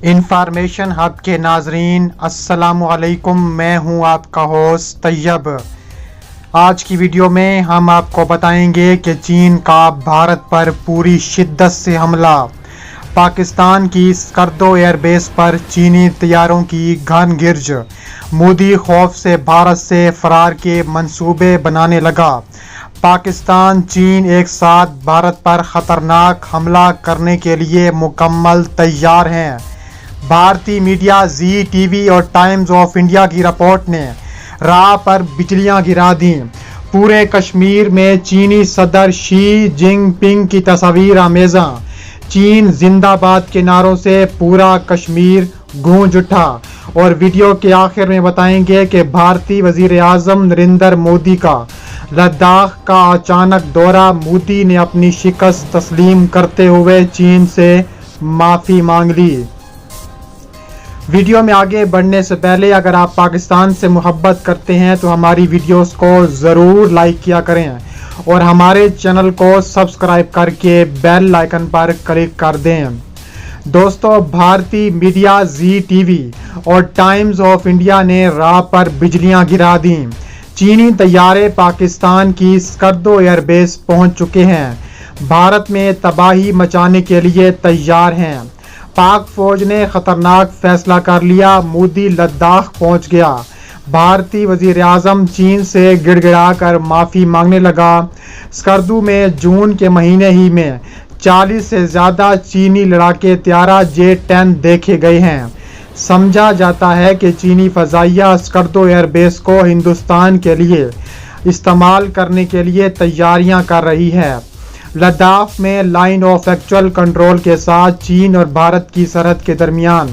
Information hub के नाजरीन अस्सलाम वालेकुम। मैं हूं आपका होस्ट तैयब। आज की वीडियो में हम आपको बताएंगे कि चीन का भारत पर पूरी शिद्दत से हमला, पाकिस्तान की स्कर्दो एयरबेस पर चीनी तैयारों की घन गिरज, मोदी खौफ से भारत से फरार के मंसूबे बनाने लगा, पाकिस्तान चीन एक साथ भारत पर खतरनाक हमला करने के लिए मुकम्मल तैयार हैं। भारतीय मीडिया जी टीवी और टाइम्स ऑफ इंडिया की रिपोर्ट ने राह पर बिजलियां गिरा दी। पूरे कश्मीर में चीनी सदर शी जिनपिंग की तस्वीर आमेज़ा। चीन जिंदाबाद के नारों से पूरा कश्मीर गूंज उठा। और वीडियो के आखिर में बताएंगे कि भारतीय वजीर आज़म नरेंद्र मोदी का लद्दाख का अचानक दौरा, मोदी ने अपनी शिकस्त तस्लीम करते हुए चीन से माफ़ी मांग ली। वीडियो में आगे बढ़ने से पहले अगर आप पाकिस्तान से मोहब्बत करते हैं तो हमारी वीडियोस को ज़रूर लाइक किया करें और हमारे चैनल को सब्सक्राइब करके बेल आइकन पर क्लिक कर दें। दोस्तों, भारतीय मीडिया जी टीवी और टाइम्स ऑफ इंडिया ने राह पर बिजलियां गिरा दी। चीनी तैयारे पाकिस्तान की स्कर्दो एयरबेस पहुंच चुके हैं, भारत में तबाही मचाने के लिए तैयार हैं। पाक फौज ने खतरनाक फैसला कर लिया, मोदी लद्दाख पहुंच गया। भारतीय वजीर आज़म चीन से गिड़गिड़ाकर माफ़ी मांगने लगा। स्कर्दू में जून के महीने ही में 40 से ज़्यादा चीनी लड़ाके तैयारा J-10 देखे गए हैं। समझा जाता है कि चीनी फ़ज़ाइया स्कर्दो एयरबेस को हिंदुस्तान के लिए इस्तेमाल करने के लिए तैयारियां कर रही है। लद्दाख में लाइन ऑफ एक्चुअल कंट्रोल के साथ चीन और भारत की सरहद के दरमियान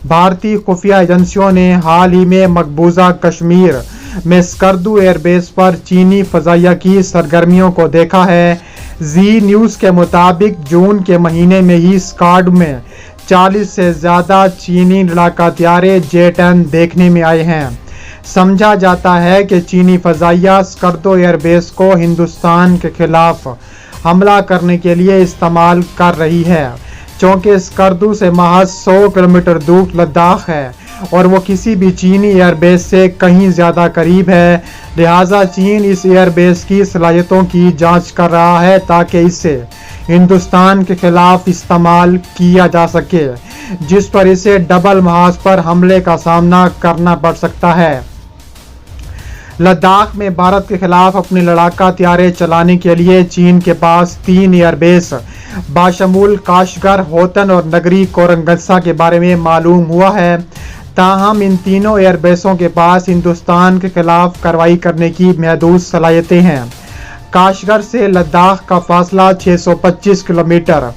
भारतीय खुफिया एजेंसियों ने हाल ही में मकबूजा कश्मीर में स्कर्दू एयरबेस पर चीनी फ़ज़ाइया की सरगर्मियों को देखा है। जी न्यूज़ के मुताबिक जून के महीने में ही स्कार्डू में 40 से ज़्यादा चीनी लड़ाका तैयारे J-10 देखने में आए हैं। समझा जाता है कि चीनी फ़ज़ाइया स्कर्दो एयरबेस को हिंदुस्तान के खिलाफ हमला करने के लिए इस्तेमाल कर रही है, चूँकि स्कर्दू से महज 100 किलोमीटर दूर लद्दाख है और वो किसी भी चीनी एयरबेस से कहीं ज़्यादा करीब है। लिहाजा चीन इस एयरबेस की सलाहियतों की जांच कर रहा है ताकि इसे हिंदुस्तान के खिलाफ इस्तेमाल किया जा सके, जिस पर इसे डबल महाज पर हमले का सामना करना पड़ सकता है। लद्दाख में भारत के खिलाफ अपने लड़ाका तैयारे चलाने के लिए चीन के पास 3 एयरबेस बाशमूल काशगर, होतन और नगरी कोरंगस्सा के बारे में मालूम हुआ है। ताहम इन तीनों एयरबेसों के पास हिंदुस्तान के खिलाफ कार्रवाई करने की महदूद सलाहियतें हैं। काशगर से लद्दाख का फासला 625 किलोमीटर,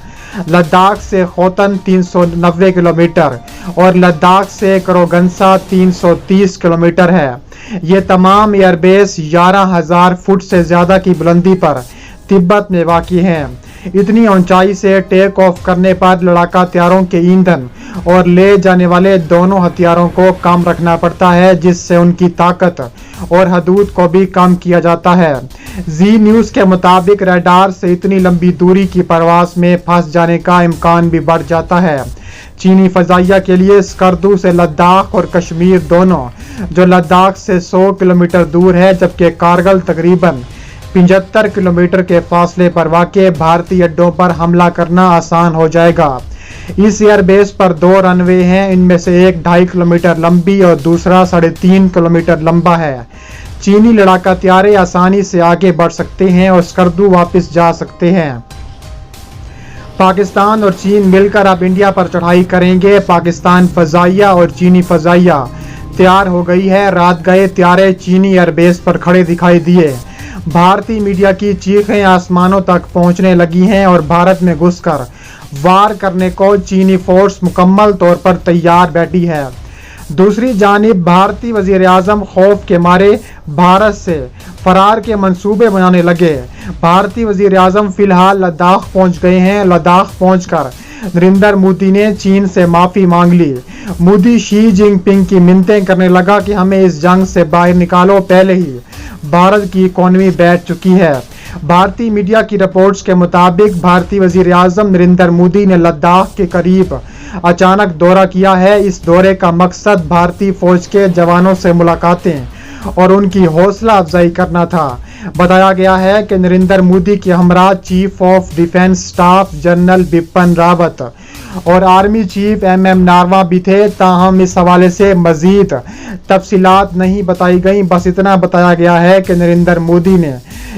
लद्दाख से होतन 390 किलोमीटर और लद्दाख से कोरंगस्सा 330 किलोमीटर है। ये तमाम एयरबेस 11,000 फुट से ज़्यादा की बुलंदी पर तिब्बत में वाक़ई हैं। इतनी ऊंचाई से टेक ऑफ करने पर लड़ाका तैयारों के ईंधन और ले जाने वाले दोनों हथियारों को कम रखना पड़ता है, जिससे उनकी ताकत और हदूद को भी कम किया जाता है। जी न्यूज़ के मुताबिक रडार से इतनी लंबी दूरी की परवास में फंस जाने का इम्कान भी बढ़ जाता है। चीनी फ़ज़ाइया के लिए स्कर्दू से लद्दाख और कश्मीर दोनों, जो लद्दाख से 100 किलोमीटर दूर है, जबकि कारगिल तकरीबन 75 किलोमीटर के फासले पर वाक़ भारतीय अड्डों पर हमला करना आसान हो जाएगा। इस एयरबेस पर 2 रनवे हैं, इनमें से एक 2.5 किलोमीटर लंबी और दूसरा 3.5 किलोमीटर लंबा है। चीनी लड़ाका तैयारे आसानी से आगे बढ़ सकते हैं और स्कर्दू वापस जा सकते हैं। पाकिस्तान और चीन मिलकर अब इंडिया पर चढ़ाई करेंगे। पाकिस्तान फ़ज़ाइया और चीनी फ़ज़ाइया तैयार हो गई है। रात गए तैयारे चीनी एयरबेस पर खड़े दिखाई दिए। भारतीय मीडिया की चीखें आसमानों तक पहुंचने लगी हैं और भारत में घुसकर वार करने को चीनी फोर्स मुकम्मल तौर पर तैयार बैठी है। दूसरी जानिब भारतीय वजीर आज़म खौफ के मारे भारत से फरार के मंसूबे बनाने लगे। भारतीय वजीर आज़म फिलहाल लद्दाख पहुंच गए हैं। लद्दाख पहुंचकर नरेंद्र मोदी ने चीन से माफ़ी मांग ली। मोदी शी जिनपिंग की मिन्नतें करने लगा कि हमें इस जंग से बाहर निकालो, पहले ही भारत की इकॉनमी बैठ चुकी है। भारतीय मीडिया की रिपोर्ट्स के मुताबिक भारतीय वजीर आज़म नरेंद्र मोदी ने लद्दाख के करीब अचानक दौरा किया है। इस दौरे का मकसद भारतीय फौज के जवानों से मुलाकातें और उनकी हौसला अफजाई करना था। बताया गया है कि नरेंद्र मोदी के हमरा chief of defence staff general Bipin Rawat और आर्मी चीफ MM नारवा भी थे। ताहम इस हवाले से मजीद तफसीलात नहीं बताई गई। बस इतना बताया गया है कि नरेंद्र मोदी ने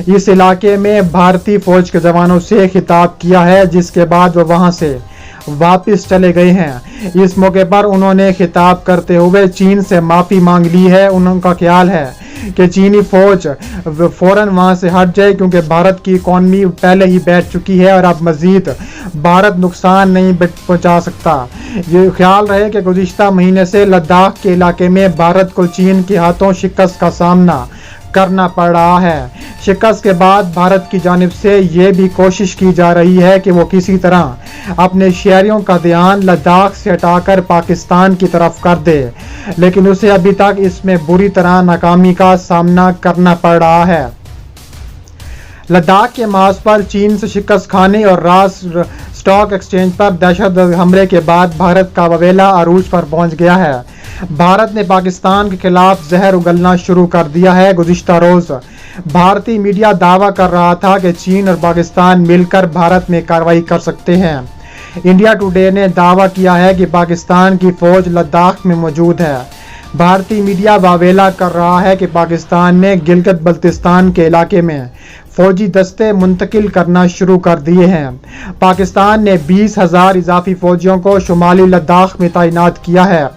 इस इलाके में भारतीय फौज के जवानों से खिताब किया है, जिसके बाद वो वहां से वापस चले गए हैं। इस मौके पर उन्होंने खिताब करते हुए चीन से माफ़ी मांग ली है। उनका ख्याल है कि चीनी फौज फौरन वहां से हट जाए, क्योंकि भारत की इकॉनमी पहले ही बैठ चुकी है और अब मजीद भारत नुकसान नहीं पहुंचा सकता। ये ख्याल रहे कि गुज़िश्ता महीने से लद्दाख के इलाके में भारत को चीन के हाथों शिकस्त का सामना करना पड़ रहा है। शिकस्त के बाद भारत की जानिब से ये भी कोशिश की जा रही है कि वो किसी तरह अपने शहरियों का ध्यान लद्दाख से हटाकर पाकिस्तान की तरफ कर दे, लेकिन उसे अभी तक इसमें बुरी तरह नाकामी का सामना करना पड़ रहा है। लद्दाख के मार्च पर चीन से शिकस्त खाने और रास स्टॉक एक्सचेंज पर दहशतगर्द हमले के बाद भारत का ववेला अरूज पर पहुंच गया है। भारत ने पाकिस्तान के खिलाफ जहर उगलना शुरू कर दिया है। गुज़िश्ता रोज भारतीय मीडिया दावा कर रहा था कि चीन और पाकिस्तान मिलकर भारत में कार्रवाई कर सकते हैं। इंडिया टुडे ने दावा किया है कि पाकिस्तान की फौज लद्दाख में मौजूद है। भारतीय मीडिया वावेला कर रहा है कि पाकिस्तान ने गिलगित बल्तिस्तान के इलाके में फौजी दस्ते मुंतकिल करना शुरू कर दिए हैं। पाकिस्तान ने 20,000 इजाफी फौजियों को शुमाली लद्दाख में तैनात किया है।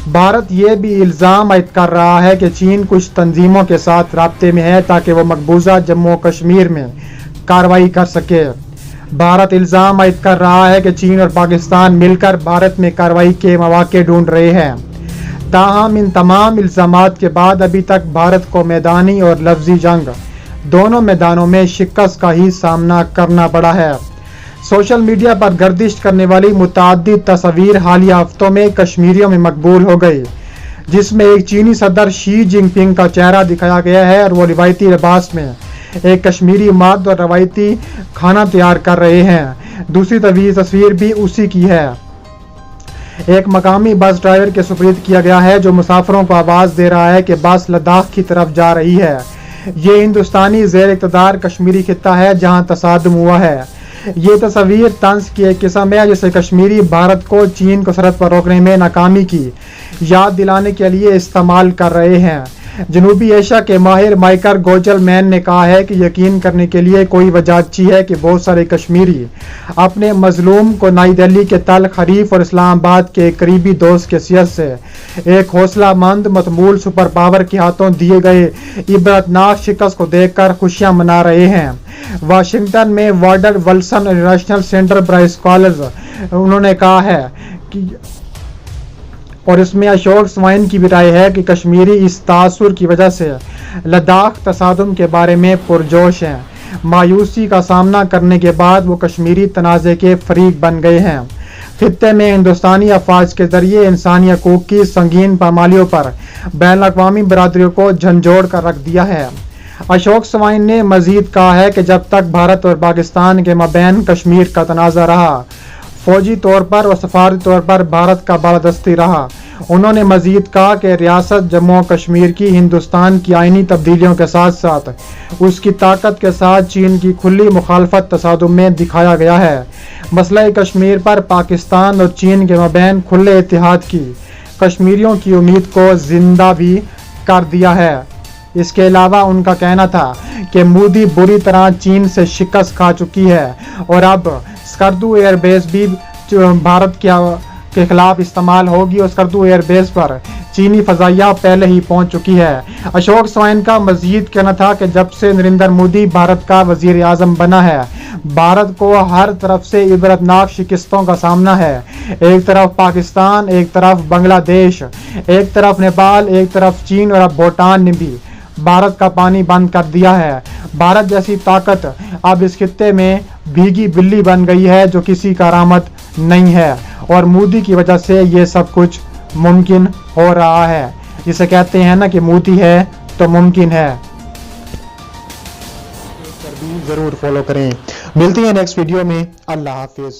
भारत ये भी इल्ज़ाम आयद कर रहा है कि चीन कुछ तंजीमों के साथ राब्ते में है ताकि वो मकबूजा जम्मू कश्मीर में कार्रवाई कर सके। भारत इल्ज़ाम आयद कर रहा है कि चीन और पाकिस्तान मिलकर भारत में कार्रवाई के मौके ढूंढ रहे हैं। ताहम इन तमाम इल्ज़ामात के बाद अभी तक भारत को मैदानी और लफ्ज़ी जंग दोनों मैदानों में शिकस्त का ही सामना करना पड़ा है। सोशल मीडिया पर गर्दिश करने वाली मुताद्दिद तस्वीर हालिया हफ्तों में कश्मीरियों में मकबूल हो गई, जिसमें एक चीनी सदर शी जिनपिंग का चेहरा दिखाया गया है और वो रिवायती लिबास में एक कश्मीरी मर्द और रवायती खाना तैयार कर रहे हैं। दूसरी तस्वीर भी उसी की है। एक मकामी बस ड्राइवर के सुपुर्द किया गया है, जो मुसाफिरों को आवाज़ दे रहा है कि बस लद्दाख की तरफ जा रही है। ये हिंदुस्तानी ज़ेर इक़्तिदार कश्मीरी खित्ता है जहां तसादुम हुआ है। ये तस्वीर तंज की एक किस्म है जिसे कश्मीरी भारत को चीन को सरहद पर रोकने में नाकामी की याद दिलाने के लिए इस्तेमाल कर रहे हैं। जनूबी एशिया के माहिर माइकल गोजलमैन ने कहा है कि यकीन करने के लिए कोई वजह अच्छी है कि बहुत सारे कश्मीरी अपने मजलूम को नई दिल्ली के तल खरीफ और इस्लामाबाद के करीबी दोस्त के हैसियत से एक हौसलामंद मतमूल सुपर पावर के हाथों दिए गए इबरतनाक शिकस्त को देखकर खुशियां मना रहे हैं। वाशिंगटन में Woodrow Wilson International Center for Scholars उन्होंने कहा है कि और इसमें अशोक स्वाइन की भी राय है कि कश्मीरी इस तासुर की वजह से लद्दाख तसादुम के बारे में पुरजोश हैं। मायूसी का सामना करने के बाद वो कश्मीरी तनाज़े के फरीक बन गए हैं। खित्ते में हिंदुस्तानी अफवाज के जरिए इंसानी हकूक़ की संगीन पामालियों पर बैनुल-अक़वामी बरादरी को झंझोड़ कर रख दिया है। अशोक स्वाइन ने मजीद कहा है कि जब तक भारत और पाकिस्तान के मबैन कश्मीर का तनाज़ा रहा, फौजी तौर पर और सफारती तौर पर भारत का बालादस्ती रहा। उन्होंने मजीद कहा कि रियासत जम्मू कश्मीर की हिंदुस्तान की आइनी तब्दीलियों के साथ साथ उसकी ताकत के साथ चीन की खुली मुखालफत तसादुम में दिखाया गया है। मसला कश्मीर पर पाकिस्तान और चीन के मबैन खुले इत्तेहाद की कश्मीरियों की उम्मीद को जिंदा भी कर दिया है। इसके अलावा उनका कहना था कि मोदी बुरी तरह चीन से शिकस्त खा चुकी है और अब स्कर्दू एयरबेस भी भारत के खिलाफ इस्तेमाल होगी और स्कर्दू एयरबेस पर चीनी फजाइया पहले ही पहुंच चुकी है। अशोक स्वाइन का मजीद कहना था कि जब से नरेंद्र मोदी भारत का वजीर आजम बना है, भारत को हर तरफ से इबरतनाक शिकस्तों का सामना है। एक तरफ पाकिस्तान, एक तरफ बांग्लादेश, एक तरफ नेपाल, एक तरफ चीन और अब भूटान ने भी भारत का पानी बंद कर दिया है। भारत जैसी ताकत अब इस खित्ते में भीगी बिल्ली बन गई है जो किसी करामत नहीं है और मोदी की वजह से ये सब कुछ मुमकिन हो रहा है। जिसे कहते हैं ना कि मोदी है तो मुमकिन है। जरूर फॉलो करें। मिलते हैं नेक्स्ट वीडियो में। अल्लाह हाफिज।